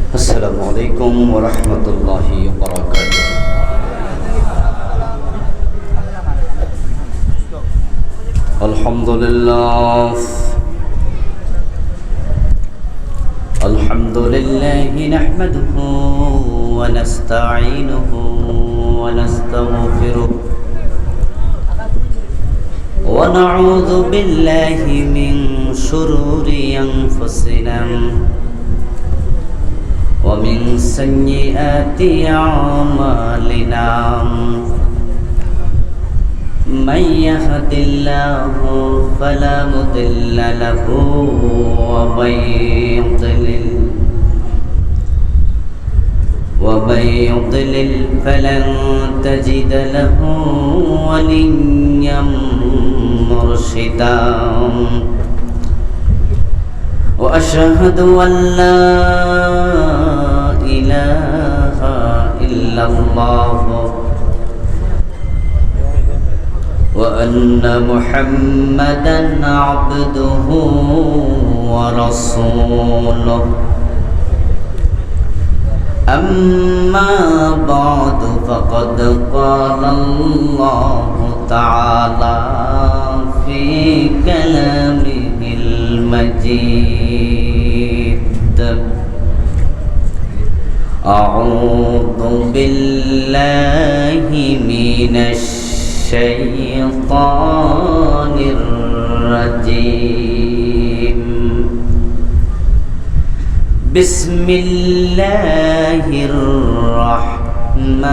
السلام عليكم ورحمة الله وبركاته. الحمد لله نحمده ونستعينه ونستغفره ونعوذ بالله من شرور أنفسنا ومن سيئات أعمالنا من يهد الله فلا مضل له ومن يضلل فلن تجد له وليا مرشدا وأشهد أن لا إله إلا الله وأن محمدا عبده ورسوله أما بعد فقد قال الله تعالى في كلامه المجيد أعوذ بالله من الشيطان الرجيم بسم الله الرحمن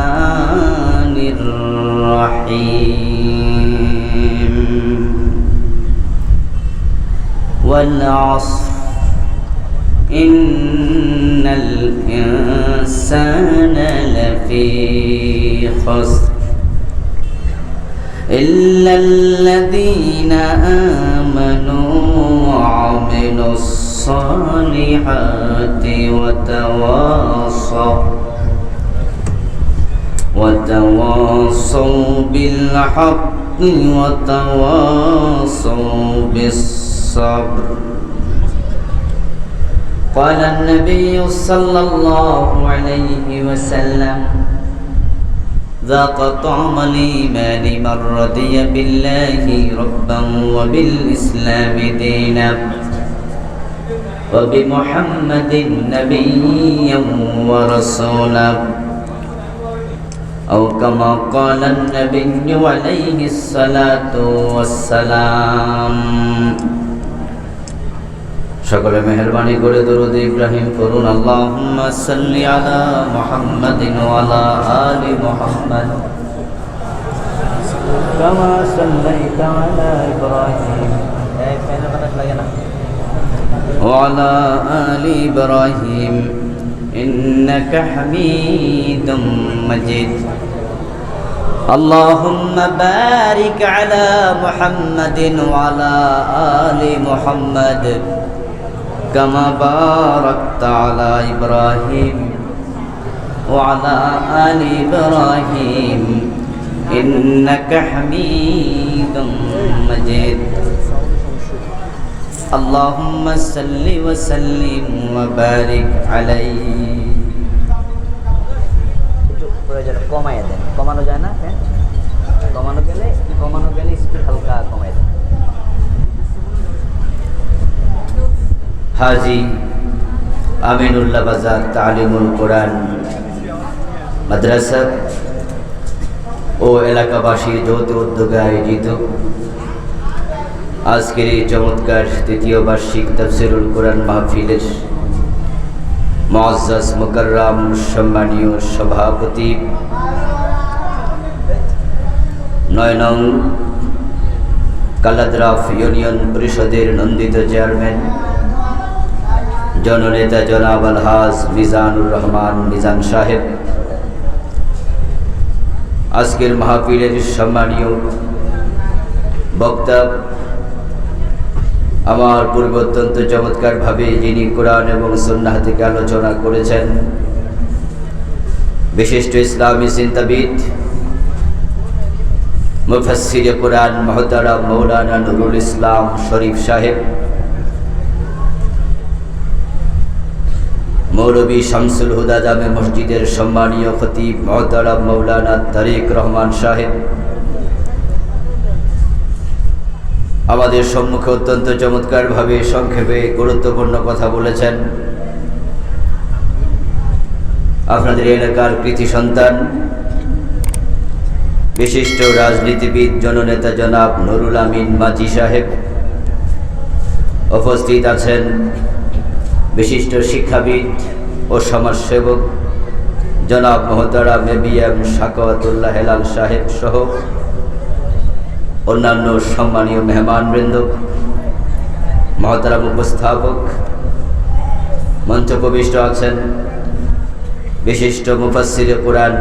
الرحيم والعصر إن الإنسان لفي خسر إلا الذين آمنوا وعملوا الصالحات وتواصوا بالحق وتواصوا بالصبر. قال النبي صلى الله عليه وسلم ذاق طعم الإيمان من رضي بالله ربا وبالإسلام دينا وبمحمد نبيا ورسولا أو كما قال النبي عليه الصلاة والسلام. সকলে মেহেরবানি করে দরুদ ইব্রাহিম পড়ুন। আল্লাহুম্মা সাল্লি আলা মুহাম্মাদিন ওয়া আলা আলি মুহাম্মাদ কামা সাল্লাইতা আলা ইব্রাহিম ওয়া আলা আলি ইব্রাহিম ইন্নাকা হামিদুম মাজিদ. اللهم بارك على محمد وعلى آل محمد كما باركت على إبراهيم وعلى آل إبراهيم إنك حميد مجيد. اللهم صل وسلم وبارك عليه. কমায় দেন, কমানো যায় না? হ্যাঁ, কমানো গেলে স্পিড হালকা কমায় দেন। হাজী আমিনুল্লাহ বাজার তালিমুল কোরআন মাদ্রাসা ও এলাকাবাসীর যৌথ উদ্যোগে আয়োজিত আজকের এই চমৎকার তৃতীয় বার্ষিক তাফসীরুল কোরআন মাহফিলের মুআজ্জাজ মুকাররম সম্মানীয় সভাপতি ৯ নং কালাদ্রাফ ইউনিয়ন পরিষদের নন্দিত চেয়ারম্যান জননেতা জনাব আলহাজ মিজানুর রহমান মিজান সাহেব, আজকের মাহফিলের সম্মানীয় বক্তা, আমার পূর্বে অত্যন্ত চমৎকারভাবে যিনি কোরআন এবং সুন্নাহ থেকে আলোচনা করেছেন বিশিষ্ট ইসলামী চিন্তাবিদ মুফাসসিরে কোরআন মুহতারাম মৌলানা নুরুল ইসলাম শরীফ সাহেব, মৌলভী শামসুল হুদা জামে মসজিদের সম্মানীয় খতিব মুহতারাম মাওলানা তারেক রহমান সাহেব আমাদের সম্মুখে অত্যন্ত চমৎকারভাবে সংক্ষেপে গুরুত্বপূর্ণ কথা বলেছেন। আপনাদের এলাকার কৃতি সন্তান বিশিষ্ট রাজনীতিবিদ জননেতা জনাব নুরুল আমিন মাঝি সাহেব উপস্থিত আছেন। বিশিষ্ট শিক্ষাবিদ ও সমাজসেবক জনাব মোহতারাম এবিএম সাকাওয়াতুল্লাহ হেলাল সাহেব সহ অন্যান্য সম্মানীয় মেহমানবৃন্দ, মহতারাম উপস্থাপক, মঞ্চপ্রবিষ্ট আছেন বিশিষ্ট মুফাসসিরে কুরআন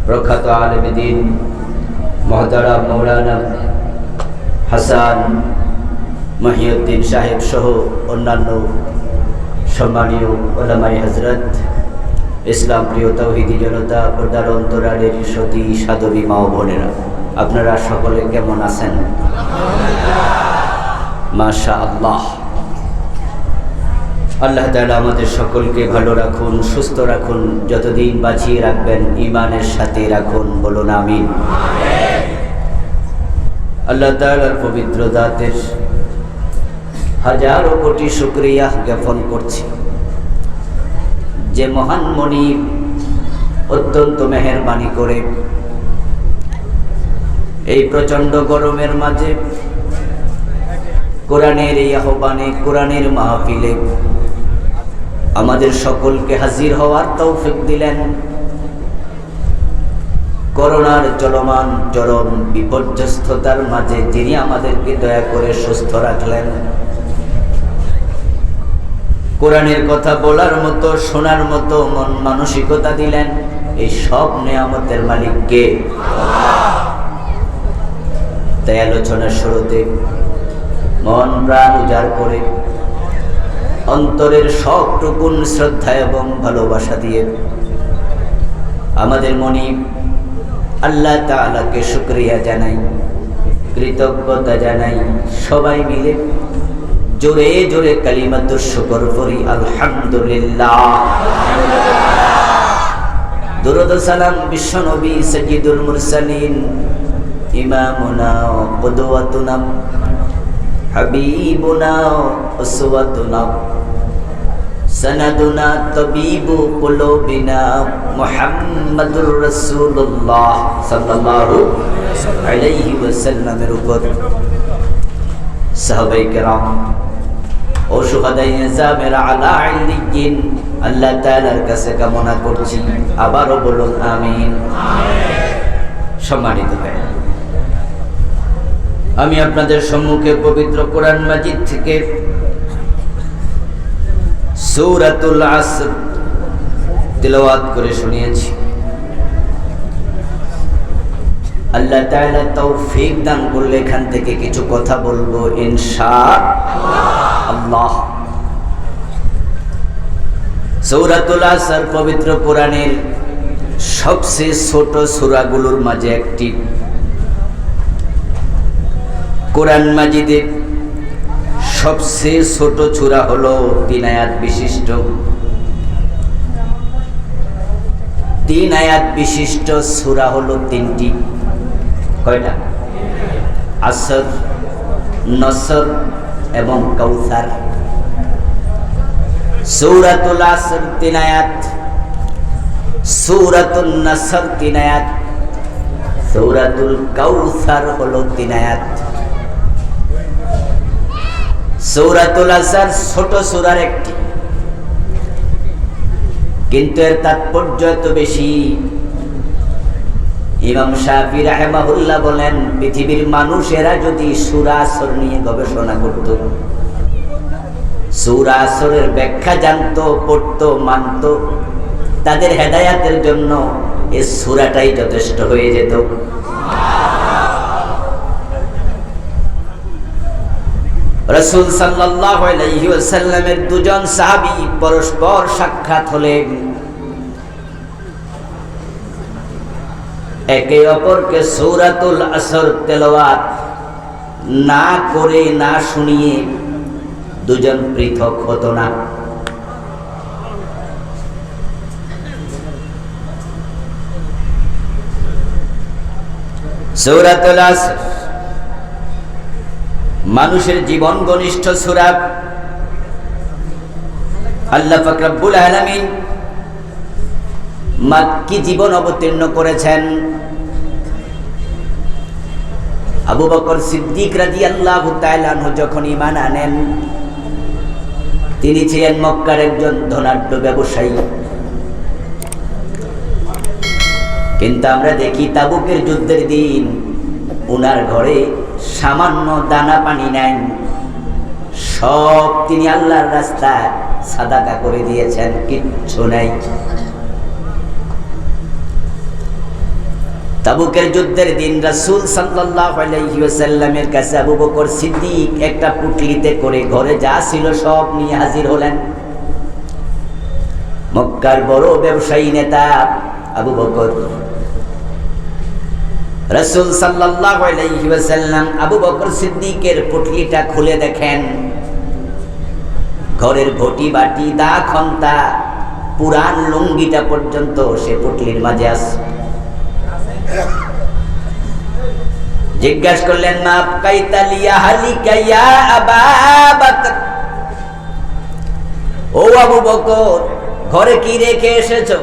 প্রখ্যাত আলেম দ্বীন মহতারাম মাওলানা হাসান মহিউদ্দিন সাহেব সহ অন্যান্য সম্মানীয় উলামায়ে হযরত, ইসলাম প্রিয় তাওহীদি জনতা, পর্দার অন্তরালের সতী সাধবী মা ও বোনেরা, আপনারা সকলে কেমন আছেন? মাশাআল্লাহ। আল্লাহ তাআলা আমাদের সকলকে ভালো রাখুন, সুস্থ রাখুন, যতদিন বাঁচিয়ে রাখবেন ঈমানের সাথে রাখুন, বলুন আমিন। আল্লাহ তাআলার পবিত্র জাতের হাজারো কোটি শুকরিয়া জ্ঞাপন করছি যে মহান মনিব অত্যন্ত মেহেরবানি করে এই প্রচন্ড গরমের মাঝে কোরআনের এই আহ্বানে, কোরআনের মাহফিলে আমাদের সকলকে হাজির হওয়ার তৌফিক দিলেন। করোনার চলমান চরম বিপর্যস্ততার মাঝে যিনি আমাদেরকে দয়া করে সুস্থ রাখলেন, কোরআনের কথা বলার মতো, শোনার মতো মন মানসিকতা দিলেন, এই সব নেয়ামতের মালিক কে? তাই আলোচনার শুরুতে মন প্রাণ উজাড় করে অন্তরের সবটুকুন শ্রদ্ধা এবং ভালোবাসা দিয়ে আমাদের মনিব আল্লাহ তাআলাকে শুকরিয়া জানাই, কৃতজ্ঞতা জানাই। সবাই মিলে জোরে জোরে কালিমাতুশ শুকর পড়ি, আলহামদুলিল্লাহ। দুরূদ ও সালাম বিশ্বনবী সাইয়্যিদুল মুরসালিন ইমামুনা কুদওয়াতুনা হাবিবুনা উসওয়াতুনা সনদুনা তাবিবু কুলুবিনা মুহাম্মাদুর রাসূলুল্লাহ সাল্লাল্লাহু আলাইহি ওয়াসাল্লামের উপর সাহাবায়ে কেরাম ও শুহাদায়ে নিজামের আলা ইল্লিয়িন আল্লাহ তাআলার কাছে কামনা করছি, আবারও বলুন আমিন। সম্মানিত ভাই, আমি আপনাদের সম্মুখে পবিত্র কোরআন মাজিদ থেকে সূরাতুল আসর তিলাওয়াত করে শুনিয়েছি। আল্লাহ তাআলা তৌফিক দান করলে এখান থেকে কিছু কথা বলবো ইনশাআল্লাহ। সূরাতুল আসর পবিত্র কোরআনের সবচেয়ে ছোট সূরাগুলোর মাঝে একটি। কোরআন মাজিদে সবচেয়ে ছোট সূরা হলো 3 আয়াত বিশিষ্ট। 3 আয়াত বিশিষ্ট সূরা হলো 3টি। কয়টা? আসর, নসর এবং কাউসার। সূরাতুল আসর 3 আয়াত, সূরাতুন নসর 3 আয়াত, সূরাতুল কাউসার হলো 3 আয়াত। সূরাতুল আসর ছোট সূরার একটি, কিন্তু এর তাৎপর্য এত বেশি। ইমাম শাফি রাহিমাহুল্লাহ বলেন, পৃথিবীর মানুষেরা যদি সূরা আসর নিয়ে গবেষণা করত, সূরা আসরের ব্যাখ্যা জানতো, পড়তো, মানতো, তাদের হেদায়াতের জন্য এই সূরাটাই যথেষ্ট হয়ে যেত। রাসূল সাল্লাল্লাহু আলাইহি ওয়াসাল্লামের দুজন সাহাবী পরস্পর সাক্ষাৎ হলেন। একে অপরকে সূরাতুল আসর তেলাওয়াত না করে, না শুনিয়ে দুজন পৃথক হতো না। সূরাতুল আসর মানুষের জীবন ঘনিষ্ঠ সূরা। আল্লাহ পাক রব্বুল আলামিন মাক্কি জীবন অবতীর্ণ করেছেন। আবু বকর সিদ্দিক রাদিয়াল্লাহু তাআলা আনহু যখন ঈমান আনেন, তিনি ছিলেন মক্কার একজন ধনাঢ্য ব্যবসায়ী। কিন্তু আমরা দেখি তাবুকের যুদ্ধের দিন ওনার ঘরে সামান্য দানা পানি নাই, সব তিনি আল্লাহর রাস্তায় সাদাকা করে দিয়েছেন, কিচ্ছু নাই। তাবুকের যুদ্ধের দিন রাসূল সাল্লাল্লাহু আলাইহি ওয়াসাল্লামের কাছে আবু বকর সিদ্দিক একটা পুটলিতে করে ঘরে যা ছিল সব নিয়ে হাজির হলেন। মক্কার বড় ব্যবসায়ী নেতা আবু বকর। রাসূল সাল্লাল্লাহু আলাইহি ওয়াসাল্লাম আবু বকর সিদ্দিকের পুটলিটা খুলে দেখেন, ঘরের ঘটি বাটি দা খন্তা পুরান লুঙ্গিটা পর্যন্ত সে পুটলির মাঝে আছে। জিজ্ঞাসা করলেন, মা কাইতা লিয়া হালিকা ইয়া আবা বকর, ও আবু বকর ঘরে কি রেখে এসেছো?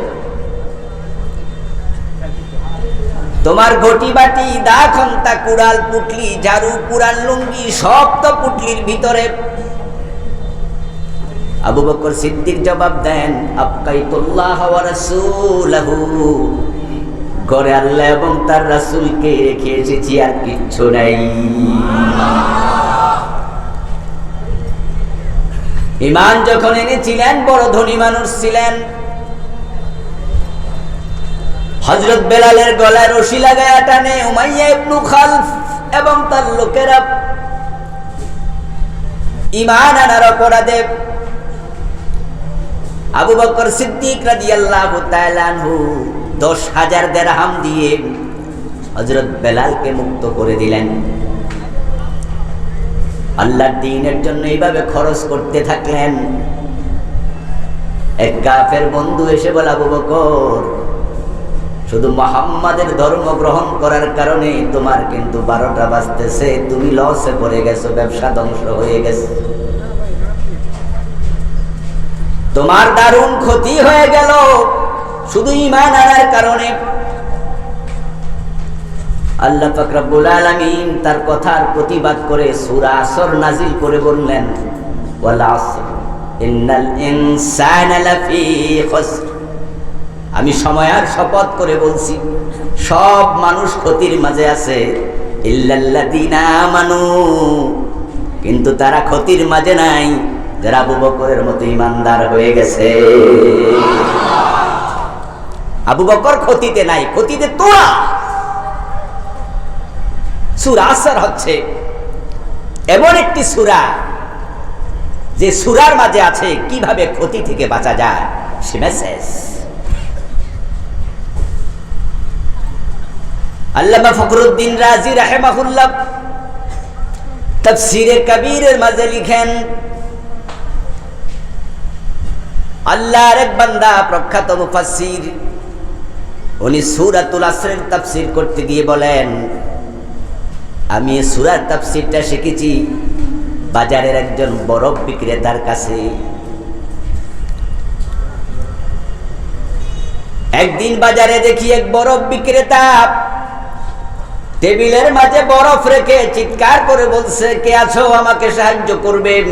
তোমার ঘটি বাটি দা খন্তা কুড়াল পুটলি ঝাড়ু পুরান লুঙ্গি সব তো পুটলির ভিতরে। আবু বকর সিদ্দিক জবাব দেন, আবকাইতুল্লাহ ওয়া রাসূলাহু, ঘরে আল্লাহ এবং তার রাসূলকে রেখে এসেছি, আর কিচ্ছু নাই। ঈমান যখন এনেছিলেন বড় ধনী মানুষ ছিলেন। হযরত বেলালের গলায় রশি লাগায়া টানে উমাইয়া ইবনে খালফ এবং তার লোকেরা। ঈমান আনার অপরাধে আবু বকর সিদ্দিক রাদিয়াল্লাহু তাআলা আনহু 10,000 দিরহাম দিয়ে হযরত বেলালকে মুক্ত করে দিলেন। আল্লাহর দ্বীনের জন্য এইভাবে খরচ করতে থাকলেন। এক কাফের বন্ধু এসে বলে, আবু বকর শুধু মুহাম্মাদের ধর্ম গ্রহণ করার কারণে তোমার কিন্তু 12টা বাজতেছে, তুমি লসে পড়ে গেছো, ব্যবসা ধ্বংস হয়ে গেছে, তোমার দারুণ ক্ষতি হয়ে গেল শুধু ঈমান আনার কারণে। আল্লাহ পাক রব্বুল আলামিন তার কথার প্রতিবাদ করে সূরা আসর নাজিল করে বললেন, ওয়াল আসর ইন্নাল ইনসানা লাফি খুসর, আমি সময়ের শপথ করে বলছি সব মানুষ ক্ষতির মাঝে আছে, ইল্লাল্লাযীনা আমানু, কিন্তু তারা ক্ষতির মাঝে নাই যারা আবু বকরের মতো ঈমানদার হয়ে গেছে। আবু বকর ক্ষতিতে নাই, ক্ষতিতে তোরা। সূরা আসর হচ্ছে এমন একটি সূরা যে সূরার মাঝে আছে কিভাবে ক্ষতি থেকে বাঁচা যায় সে মেসেজ। আল্লামা ফখরুদ্দিন রাজি রাহিমাহুল্লাহ তাফসীরে কবীরের মাঝে লিখেন, আল্লাহর এক বান্দা প্রখ্যাত মুফাসসির, উনি সূরাতুল আসরের তাফসীর করতে গিয়ে বলেন, আমি এই সূরার তাফসীরটা শিখেছি বাজারের একজন বরফ বিক্রেতার কাছে। একদিন বাজারে দেখি এক বরফ বিক্রেতা টেবিলের মাঝে বরফ রেখে চিৎকার করে বলছে, কে আছো আমাকে সাহায্য করবেন,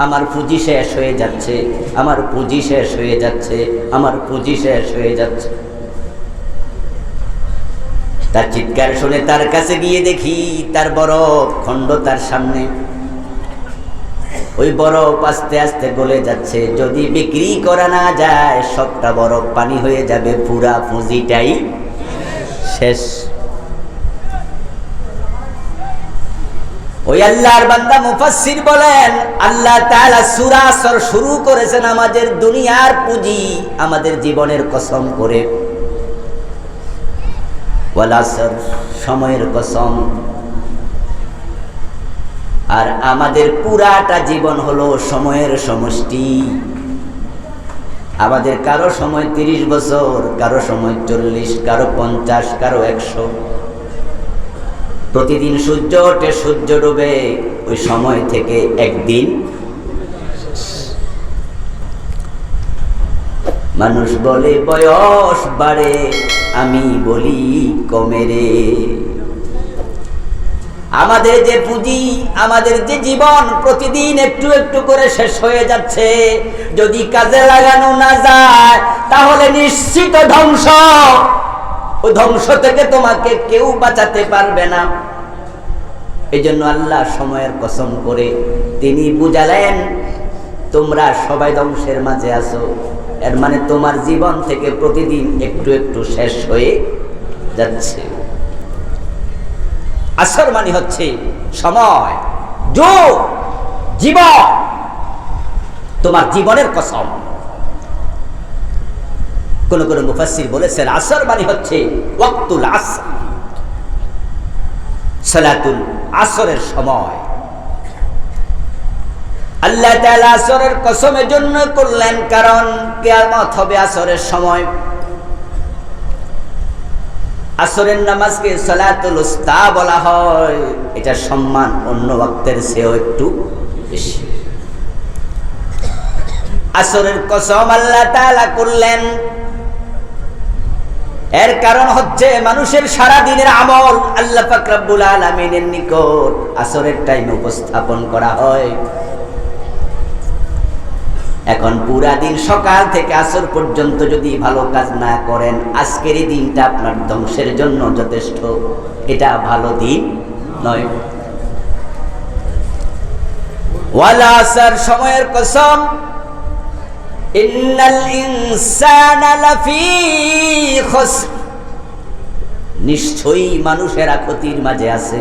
আমার পুঁজি শেষ হয়ে যাচ্ছে, আমার পুঁজি শেষ হয়ে যাচ্ছে, আমার পুঁজি শেষ হয়ে যাচ্ছে। তার চিৎকার শুনে তার কাছে গিয়ে দেখি তার বরফ খণ্ড তার সামনে, ওই বরফ আস্তে আস্তে গলে যাচ্ছে, যদি বিক্রি করা না যায় সবটা বরফ পানি হয়ে যাবে, পুরা পুঁজিটাই শেষ। ওই আল্লাহর বান্দা মুফাসসির বলেন, আল্লাহ তাআলা সূরা আসর শুরু করেছেন আমাদের দুনিয়ার পুঁজি, আমাদের জীবনের কসম করে, ওয়াল আসর সময়ের কসম। আর আমাদের পুরাটা জীবন হলো সময়ের সমষ্টি। আমাদের কারো সময় 30 বছর, কারো সময় 40, কারো 50, কারো 100। প্রতিদিন সূর্য ওঠে সূর্য ডুবে, ওই সময় থেকে একদিন মানুষ বলে বয়স বাড়ে, আমি বলি কমে রে। আমাদের যে পুঁজি, আমাদের যে জীবন প্রতিদিন একটু একটু করে শেষ হয়ে যাচ্ছে, যদি কাজে লাগানো না যায় তাহলে নিশ্চিত ধ্বংস। ওই ধ্বংস থেকে তোমাকে কেউ বাঁচাতে পারবে না। এই জন্য আল্লাহ সময়ের কসম করে তিনি বুঝালেন, তোমরা সবাই ধ্বংসের মাঝে আছো। এর মানে তোমার জীবন থেকে প্রতিদিন একটু একটু শেষ হয়ে যাচ্ছে। আসর মানে হচ্ছে সময়, যুগ, জীবন, তোমার জীবনের কসম। কোন কোন মুফাসসির বলেছেন আসর মানে হচ্ছে ওয়াক্তুল আসর, সালাতুল আসরের সময়। আল্লাহ তাআলা আসরের কসম এজন্য করলেন কারণ কিয়ামত হবে আসরের সময়। আসরের নামাজকে সালাতুল উস্তা বলা হয়, এটা সম্মান অন্য ওয়াক্তের চেয়েও একটু বেশি। আসরের কসম আল্লাহ তাআলা করলেন, এর কারণ হচ্ছে মানুষের সারা দিনের আমল আল্লাহ পাক রব্বুল আলামিনের নিকট আসরের টাইমে উপস্থাপন করা হয়। এখন পুরা দিন সকাল থেকে আসর পর্যন্ত যদি ভালো কাজ না করেন, আজকের এই দিনটা আপনার ধ্বংসের জন্য যথেষ্ট। এটা ভালো দিন নয়। ওয়াল আসর, সময়ের কসম, ইন্নাল ইনসানা লাফি খুসর, নিশ্চয়ই মানুষেরা ক্ষতির মাঝে আছে।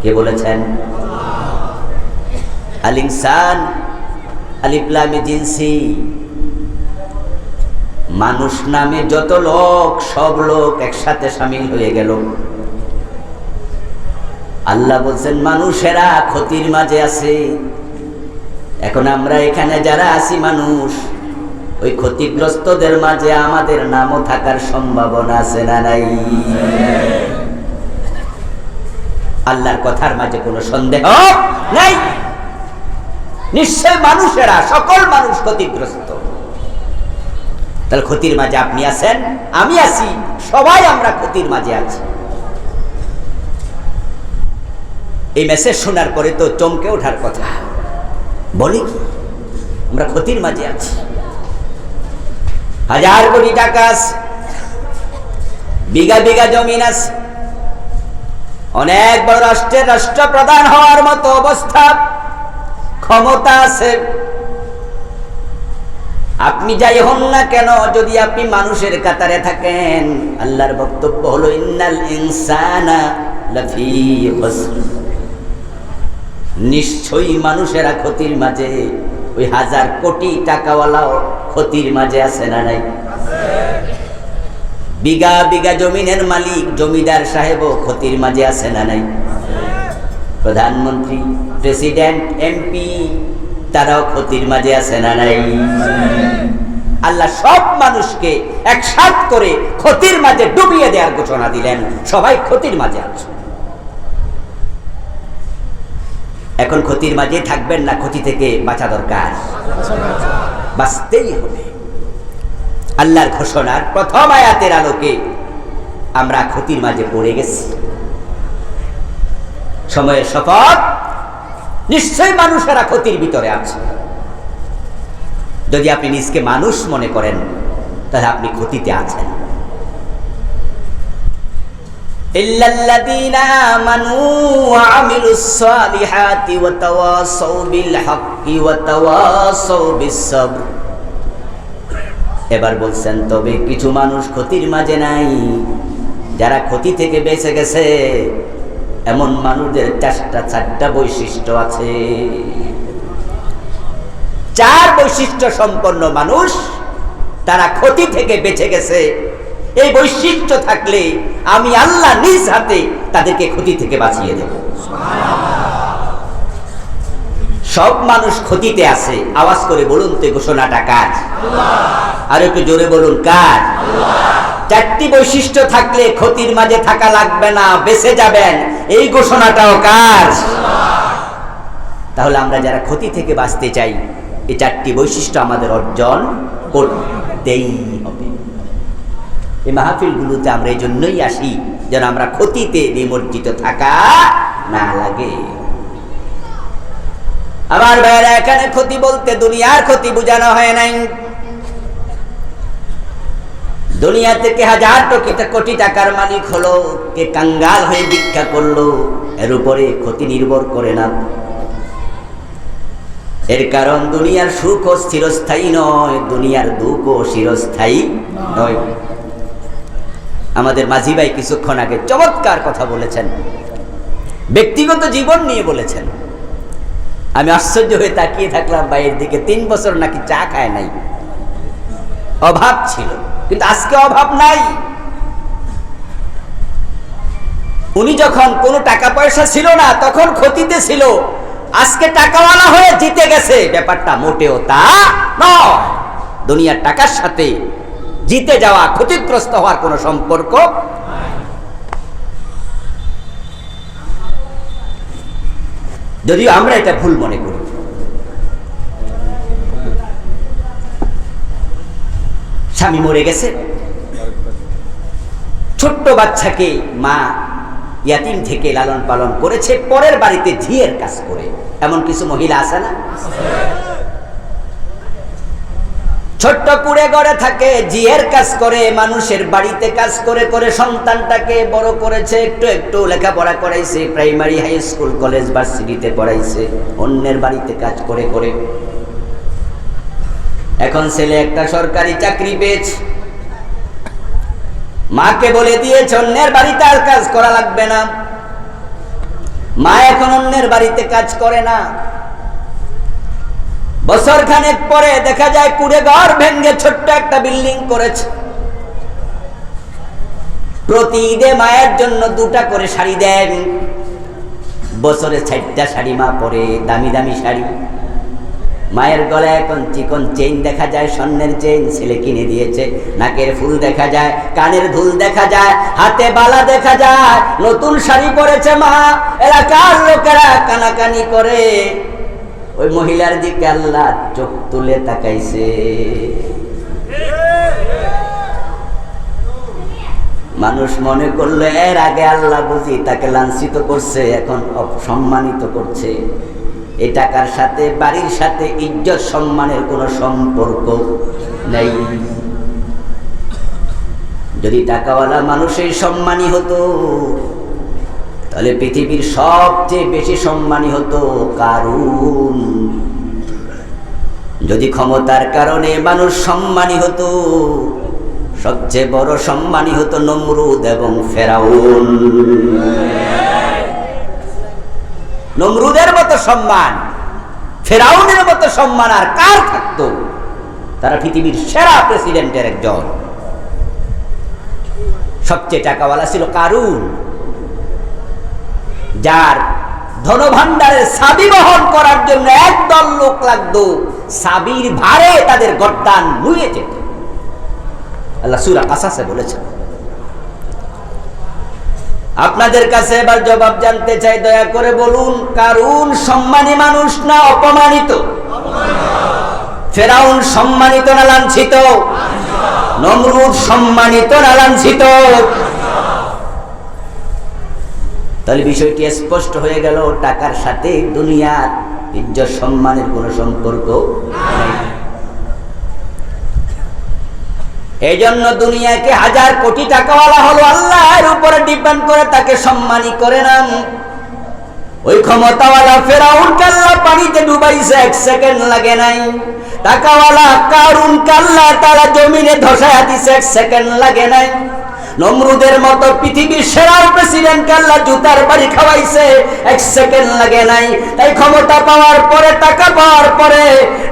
কে বলেছেন? আল ইনসান আলিফ লামে জিনসি, মানুষ নামে যত লোক সব লোক একসাথে শামিল হয়ে গেল। আল্লাহ বলছেন মানুষেরা ক্ষতির মাঝে আছে। এখন আমরা এখানে যারা আছি মানুষ, ওই ক্ষতিগ্রস্তদের মাঝে আমাদের নামও থাকার সম্ভাবনা আছে না নাই? আল্লাহর কথার মাঝে কোনো সন্দেহ নাই। নিশ্চয় মানুষেরা, সকল মানুষ ক্ষতিগ্রস্ত। তাহলে ক্ষতির মাঝে আপনি আছেন, আমি আছি, সবাই আমরা ক্ষতির মাঝে আছি। এই মেসেজ শোনার পরে তো চমকে ওঠার কথা। বলি কি, আমরা ক্ষতির মাঝে আছি। 1000 কোটি টাকা আছে, বিঘা বিঘা জমিন আছে, অনেক বড় রাষ্ট্রের রাষ্ট্রপ্রধান হওয়ার মতো অবস্থা, ক্ষমতা আছে। আপনি যাই হন না কেন, যদি আপনি মানুষের কাতারে থাকেন, আল্লাহর বক্তব্য হলো ইন্নাল ইনসানা লাফি খুসর, নিশ্চয়ই মানুষেরা ক্ষতির মাঝে। ওই 1000 কোটি টাকাওয়ালাও ক্ষতির মাঝে আছে না নাই? বিঘা বিঘা জমিনের মালিক জমিদার সাহেবও ক্ষতির মাঝে আছে না নাই? প্রধানমন্ত্রী, প্রেসিডেন্ট, এমপি, তারাও ক্ষতির মাঝে আছে না নাই? আল্লাহ সব মানুষকে একসাথ করে ক্ষতির মাঝে ডুবিয়ে দেওয়ার ঘোষণা দিলেন। সবাই ক্ষতির মাঝে আছে। এখন ক্ষতির মাঝে থাকবেন না, ক্ষতি থেকে বাঁচা দরকার, বাঁচতেই হবে। আল্লাহর ঘোষণার প্রথম আয়াতের আলোকে আমরা ক্ষতির মাঝে পড়ে গেছি। সময়ের শপথ, নিশ্চয় মানুষেরা ক্ষতির ভিতরে আছে। যদি আপনি নিজকে মানুষ মনে করেন, তাহলে আপনি ক্ষতিতে আছেন। ইল্লাল্লাযীনা আমানু ওয়া আমিলুস সালিহাতি ওয়া তাওয়াসাউ বিল হাক্কি ওয়া তাওয়াসাউ বিস সাবর। এবার বলছেন তবে কিছু মানুষ ক্ষতির মাঝে নাই। যারা ক্ষতি থেকে বেঁচে গেছে, এমন মানুষদের 4টা বৈশিষ্ট্য আছে। 4 বৈশিষ্ট্য সম্পন্ন মানুষ, তারা ক্ষতি থেকে বেঁচে গেছে। এই বৈশিষ্ট্য থাকলে আমি আল্লাহ নিজ হাতে তাদেরকে ক্ষতি থেকে বাঁচিয়ে দেব। সব মানুষ ক্ষতিতে আছে। আওয়াজ করে বলুন তো ঘোষণাটা কার? আর একটু জোরে বলুন কার? চারটি বৈশিষ্ট্য থাকলে ক্ষতির মাঝে থাকা লাগবে না, বেঁচে যাবেন, এই ঘোষণাটাও কার? তাহলে আমরা যারা ক্ষতি থেকে বাঁচতে চাই, এই চারটি বৈশিষ্ট্য আমাদের অর্জন করতেই হবে। এই মাহফিলগুলোতে আমরা এই জন্যই আসি, যেন আমরা ক্ষতিতে নিমজ্জিত থাকা না লাগে। আমার ভাইয়েরা, এখানে ক্ষতি বলতে দুনিয়ার ক্ষতি বোঝানো হয় নাই। দুনিয়া থেকে হাজার কোটি টাকার মালিক হলো, কে কাঙ্গাল হয়ে ভিক্ষা করলো, এর উপরে ক্ষতি নির্ভর করে না। এর কারণ দুনিয়ার সুখও চিরস্থায়ী নয়, দুনিয়ার দুঃখও চিরস্থায়ী নয়। আমাদের মাঝি ভাই কিছুক্ষণ আগে চমৎকার কথা বলেছেন, ব্যক্তিগত জীবন নিয়ে বলেছেন। আমি আশ্চর্য হয়ে তাকিয়ে থাকলাম ভাইয়ের দিকে। 3 বছর নাকি চা খায় নাই, অভাব ছিল, কিন্তু আজকে অভাব নাই। উনি যখন কোনো টাকা পয়সা ছিল না তখন ক্ষতিতে ছিল, আজকে টাকাওয়ালা হয়ে জিতে গেছে। ব্যাপারটা মোটেও তা নয়। দুনিয়ার টাকার সাথে জিতে যাওয়া, ক্ষতিগ্রস্ত হওয়ার কোনো সম্পর্ক। যদিও আমরা এটা ভুল মনে করি। স্বামী মরে গেছে, ছোট্ট বাচ্চাকে মা ইয়াতিম থেকে লালন পালন করেছে, পরের বাড়িতে ঝিয়ের কাজ করে। এমন কিছু মহিলা আছে না? ছোট্ট কুড়ে ঘরে থাকে, জিয়ের কাজ করে, মানুষের বাড়িতে কাজ করে করে সন্তানটাকে বড় করেছে, একটু একটু লেখাপড়া করাইছে, প্রাইমারি, হাই স্কুল, কলেজ, ভার্সিটিতে পড়াইছে, অন্যের বাড়িতে কাজ করে করে। এখন ছেলে একটা সরকারি চাকরি পেয়েছে, মাকে বলে দিয়েছে অন্যের বাড়িতে আর কাজ করা লাগবে না। মা এখন অন্যের বাড়িতে কাজ করে না। বছর খানেক পরে দেখা যায় কুড়ে ঘর ভেঙে ছোট্ট একটা বিল্ডিং করেছে। প্রতি ঈদে মায়ের জন্য 2টা করে শাড়ি দেন। বছরে 4টা শাড়ি মা পরে, দামি দামি শাড়ি। মায়ের গলায় এখন চিকন চেইন দেখা যায়, স্বর্ণের চেইন ছেলে কিনে দিয়েছে। নাকের ফুল দেখা যায়, কানের দুল দেখা যায়, হাতে বালা দেখা যায়। নতুন শাড়ি পরেছে মা, এলাকার লোকেরা কানাকানি করে। ওই মহিলার দিকে আল্লাহ চোখ তুলে তাকাইছে। মানুষ মনে করলো এর আগে আল্লাহ বুঝি তাকে লাঞ্ছিত করছে, এখন সম্মানিত করছে। এই টাকার সাথে, বাড়ির সাথে ইজ্জত সম্মানের কোনো সম্পর্ক নেই। যদি টাকাওয়ালা মানুষের সম্মানী হতো, তাহলে পৃথিবীর সবচেয়ে বেশি সম্মানী হতো কারুন। যদি ক্ষমতার কারণে মানুষ সম্মানী হতো, সবচেয়ে বড় সম্মানী হতো নমরুদ এবং ফেরাউন। নমরুদের মতো সম্মান, ফেরাউনের মতো সম্মান আর কার থাকতো? তারা পৃথিবীর সেরা প্রেসিডেন্টের একজন। সবচেয়ে টাকাওয়ালা ছিল কারুন, যার ধনভাণ্ডারের চাবি বহন করার জন্য একদল লোক লাগতো। চাবির ভারে তাদের গর্দান নুয়ে যেত। আল্লাহ সূরা কাসাসে বলেছেন। আপনাদের কাছে এবার জবাব জানতে চাই, দয়া করে বলুন, কারুন সম্মানী মানুষ না অপমানিত? ফেরাউন সম্মানিত না লাঞ্ছিত? নমরুদ সম্মানিত না লাঞ্ছিত? তাহলে বিষয়টি স্পষ্ট হয়ে গেল, টাকার সাথে দুনিয়ার ইজ্জত সম্মানের কোনো সম্পর্ক নেই। এই জন্য দুনিয়াকে হাজার কোটি টাকাওয়ালা হলো, আল্লাহর উপরে ডিপেন্ড করে তাকে সম্মানী করে না। ওই ক্ষমতাওয়ালা ফেরাউন আল্লাহ পানিতে ডুবাইছে, 1 সেকেন্ড লাগে নাই। টাকাওয়ালা কারুন আল্লাহ তাআলা জমিনে ধসায়া দিছে, 1 সেকেন্ড লাগে নাই। নমরুদের মতো পৃথিবীর সেরা প্রেসিডেন্ট আল্লাহ জুতার বাড়ি খাওয়াইছে, 1 সেকেন্ড লাগে নাই। তাই ক্ষমতা পাওয়ার পরে, টাকা পাওয়ার পরে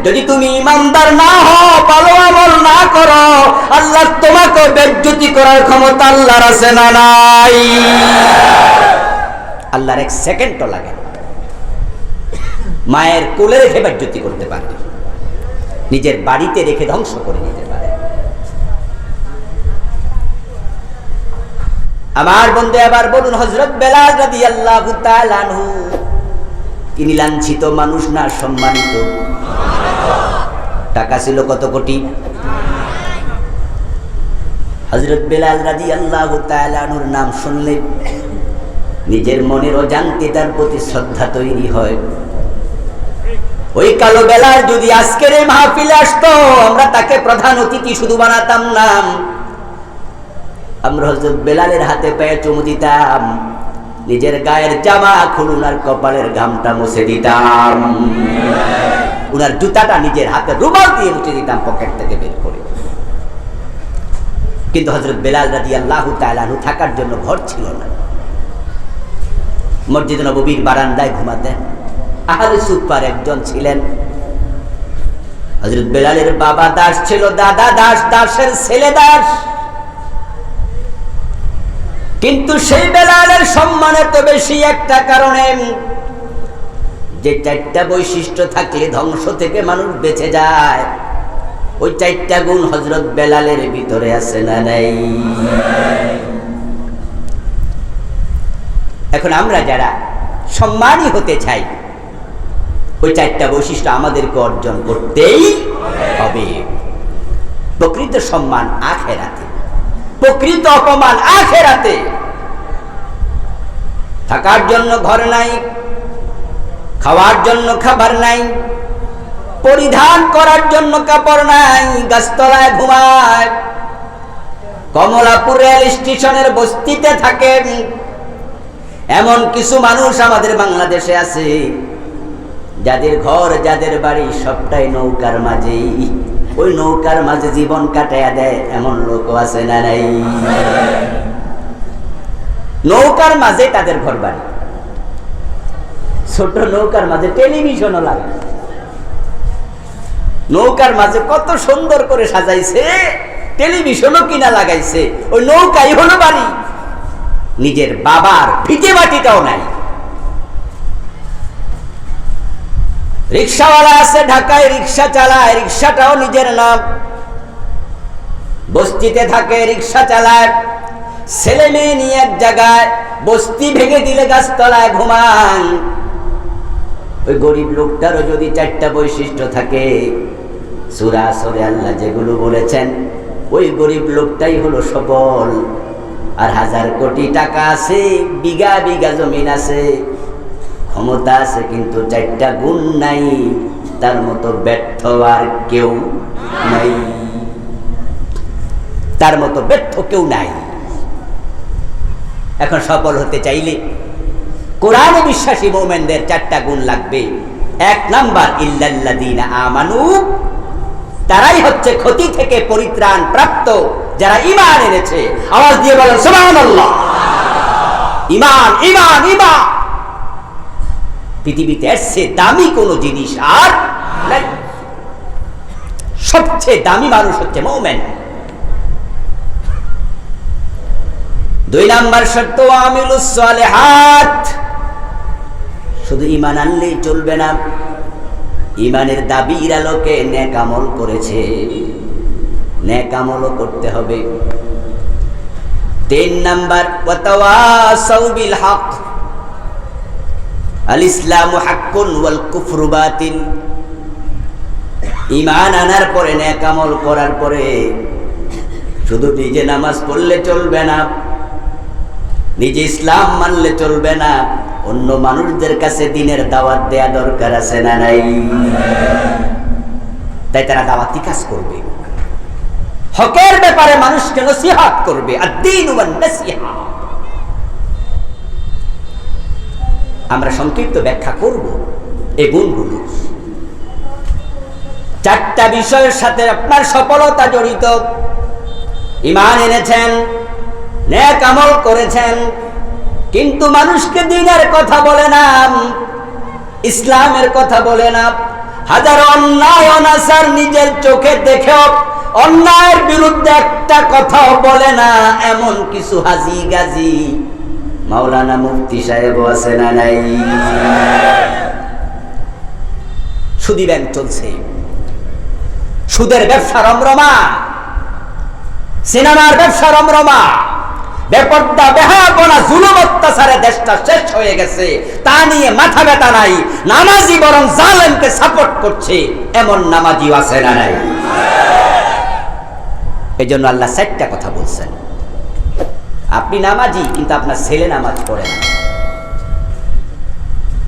যদি তুমি ইমানদার না হও, ভালো আমল না করো, আল্লাহ তোমাকে বেজ্জতি করার ক্ষমতা আল্লাহর আছে না নাই? আল্লাহর 1 সেকেন্ডও লাগে না। মায়ের কোলে রেখে বেজ্জতি করতে পারে, নিজের বাড়িতে রেখে ধ্বংস করে নিতে পারে। আমার বন্ধু এবার বলুন, হযরত বেলাল রাদিয়াল্লাহু তাআলা আনহু তিনি লাঞ্ছিত মানুষ না সম্মানিত? টাকা ছিল কত কোটি? হযরত বেলাল রাদিয়াল্লাহু তাআলা আনহুর নাম শুনলে নিজের মনের অজান্তে তার প্রতি শ্রদ্ধা তৈরি হয়। ওই কালো বেলাল যদি আজকের এই মাহফিলে আসতো, আমরা তাকে প্রধান অতিথি শুধু বানাতাম না, আমরা হযরত বেলালের হাতে পায়ে চুমু দিতাম, নিজের গায়ের জামা খুলে উনার কপালের ঘামটা মুছে দিতাম, উনার জুতাটা নিজের হাতে রুমাল দিয়ে মুছে দিতাম পকেট থেকে বের করে। কিন্তু হযরত বেলাল রাদিয়াল্লাহু তাআলা আনহু থাকার জন্য ঘর ছিল না, মসজিদ নববীর বারান্দায় ঘুমাতেন। আহলে সুফার একজন ছিলেন। হযরত বেলালের বাবা দাস ছিল, দাদা দাস, দাসের ছেলে দাস। কিন্তু সেই বেলালের সম্মান এত বেশি একটা কারণে, যে চারটা বৈশিষ্ট্য থাকলে ধ্বংস থেকে মানুষ বেঁচে যায়, ওই চারটা গুণ হযরত বেলালের ভিতরে আছে না নাই? এখন আমরা যারা সম্মানী হতে চাই, ওই চারটা বৈশিষ্ট্য আমাদেরকে অর্জন করতেই হবে। প্রকৃত সম্মান আখিরাতে, প্রকৃত অপমান আখিরাতে। থাকার জন্য ঘর নাই, খাওয়ার জন্য খাবার নাই, পরিধান করার জন্য কাপড় নাই, গাছতলায় ঘুমায়, কমলাপুর রেল স্টেশনের বস্তিতে থাকেন। এমন কিছু মানুষ আমাদের বাংলাদেশে আছে যাদের ঘর, যাদের বাড়ি সবটাই নৌকার মাঝেই, ওই নৌকার মাঝে জীবন কাটাইয়া দেয়, এমন লোক আছে না নাই? নৌকার মাঝে তাদের ঘর বাড়ি, ছোট নৌকার মাঝে টেলিভিশনও লাগে, নৌকার মাঝে কত সুন্দর করে সাজাইছে, টেলিভিশনও কিনা লাগাইছে, ওই নৌকাই হলো বাড়ি। নিজের বাবার ভিটে মাটিটাও নাই। রিক্সাওয়ালা আছে ঢাকায়, রিক্সা চালায়, রিক্সাটাও নিজের নাম। বস্তিতে থাকে, রিক্সা চালায়, ছেলে মেয়ে নিয়ে এক জায়গায়, বস্তি ভেঙে দিলে গাছতলায় ঘুমান। ওই গরিব লোকটারও যদি চারটা বৈশিষ্ট্য থাকে, সূরা আসরে আল্লাহ যেগুলো বলেছেন, ওই গরিব লোকটাই হলো সফল। আর হাজার কোটি টাকা আছে, বিঘা বিঘা জমিন আছে, ক্ষমতা আছে, কিন্তু চারটা গুণ নাই, তার মতো ব্যর্থ আর কেউ নাই, তার মতো ব্যর্থ কেউ নাই। এখন সফল হতে চাইলে কোরআনে বিশ্বাসী মুমিনদের চারটা গুণ লাগবে। এক নাম্বার, ইল্লাল্লাযীনা আমানু, তারাই হচ্ছে ক্ষতি থেকে পরিত্রাণ প্রাপ্ত যারা ঈমান এনেছে। আওয়াজ দিয়ে বলেন সুবহানাল্লাহ। ঈমান, ঈমান, ঈমান। পৃথিবীতে এর চেয়ে দামি কোনো জিনিস আর নাই। সবচেয়ে দামি মানুষ হচ্ছে মুমিন। দুই নাম্বার শর্ত, আমিলুস সালিহাত। শুধু ঈমান আনলেই চলবে না, ঈমানের দাবির আলোকে নেক আমল করেছে, নেক আমলও করতে হবে। তিন নাম্বার, ওয়াতাওয়াসাউ বিল হক। আল ইসলামু হাক্কুন ওয়াল কুফরু বাতিল। ঈমান আনার পরে, নেক আমল করার পরে শুধু নিজে নামাজ পড়লে চলবে না, নিজে ইসলাম মানলে চলবে না, অন্য মানুষদের কাছে দ্বীনের দাওয়াত দেয়া দরকার আছে না নাই? তাই তারা দাওয়াতি কাজ করবে, হকের ব্যাপারে মানুষকে নসিহত করবে। আদ-দীন ওয়ান নাসিহা। আমরা সংক্ষিপ্ত ব্যাখ্যা করব এই গুণগুলো। চারটা বিষয়ের সাথে আপনার সফলতা জড়িত। ঈমান এনেছেন, নেক আমল করেছেন, কিন্তু মানুষকে দ্বীনের কথা বলে না, ইসলামের কথা বলে না। হাজারো অন্যায় অনাচার নিজের চোখে দেখেও অন্যায়ের বিরুদ্ধে একটা কথাও বলে না, এমন কিছু হাজি গাজি মাওলানা মুফতি সাহেব আছে না নাই? সুদী ব্যাংক চলছে, সুদের ব্যবসা রমরমা, সিনেমার ব্যবসা রমরমা, বেপর্দা বেহায়াপনা জুলুম অত্যাচারে দেশটা শেষ হয়ে গেছে, তা নিয়ে মাথা ব্যথা নাই। নামাজি বরং জালেমকে সাপোর্ট করছে, এমন নামাজিও আছে না নাই? এই জন্য আল্লাহ 4টা কথা বলছেন। আপনি নামাজি কিন্তু আপনার ছেলে নামাজ পড়ে না।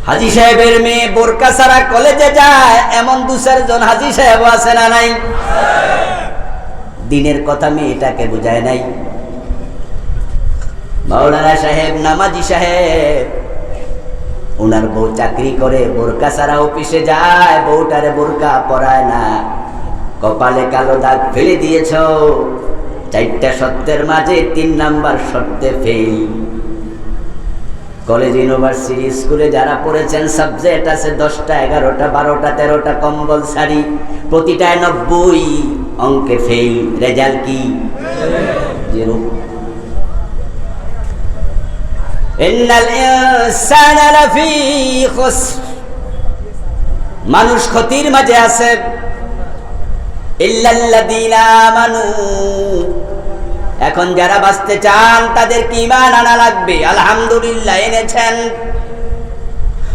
হাজী সাহেবের মেয়ে বোরকা ছাড়া কলেজে যায়, এমন 2-4 জন হাজী সাহেবও আছে না নাই? দিনের কথা মেয়েটাকে বুঝায় নাই। মাওলানা সাহেব নামাজি সাহেব, ওনার বউ চাকরি করে, বোরকা ছাড়া অফিসে যায়, বউটারে বোরকা পরায় না। কপালে কালো দাগ ফেলে দিয়েছ, 4টা শর্তের মাঝে 3 নাম্বার শর্তে ফেল। কলেজ ইউনিভার্সিটি স্কুলে যারা পড়েছেন, সাবজেক্ট আছে 10টা 11টা 12টা 13টা কম্পালসারি, প্রতিটায় 90, অঙ্কে ফেল। রেজাল্ট কি? 0। ইন্নাল ইনসানা লাফি খুসর, মানুষ ক্ষতির মাঝে আছে। ইল্লাল্লাযীনা আমানু, এখন যারা বাঁচতে চান তাদেরকে ঈমান আনা লাগবে। আলহামদুলিল্লাহ এনেছেন।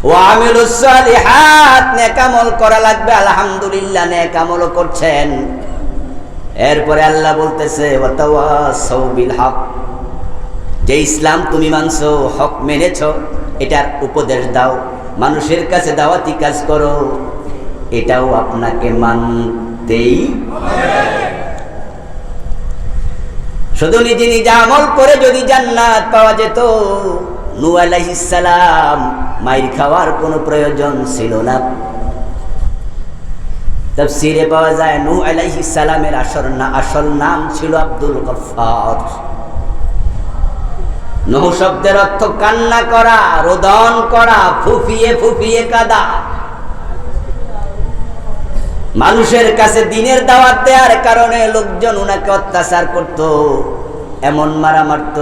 ওয়া আমিলুস সালিহাত, নেক আমল করা লাগবে। আলহামদুলিল্লাহ নেক আমলও করছেন। এরপরে আল্লাহ বলতেছে ওয়া তাওয়াসাউ বিল হক, যে ইসলাম তুমি মানছো, হক মেনেছো, এটার উপদেশ দাও, মানুষের কাছে দাওয়াতি কাজ করো, এটাও আপনাকে মানতেই হবে। শুধু নিজে নিজে আমল করে যদি জান্নাত পাওয়া যেত, নূহ আলাইহিস সালাম মাইর খাওয়ার কোনো প্রয়োজন ছিল না। তাফসীরে পাওয়া যায় নূহ আলাইহিস সালামের আসল নাম ছিল আব্দুল গফফার। নূহ শব্দের অর্থ কান্না করা, রোদন করা, ফুফিয়ে ফুফিয়ে কাঁদা। মানুষের কাছে দিনের দাওয়াত দেওয়ার কারণে লোকজন উনাকে অত্যাচার করত, এমন মারা মারত,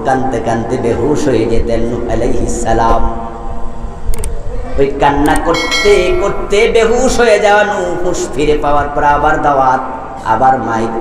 কানতে কানতে বেহুশ হয়ে যেতেন নূহ আলাইহিস সালাম। ওই কান্না করতে করতে বেহুশ হয়ে যাওয়া নূহ হুঁশ ফিরে পাওয়ার পর আবার দাওয়াত, আবার মাইক।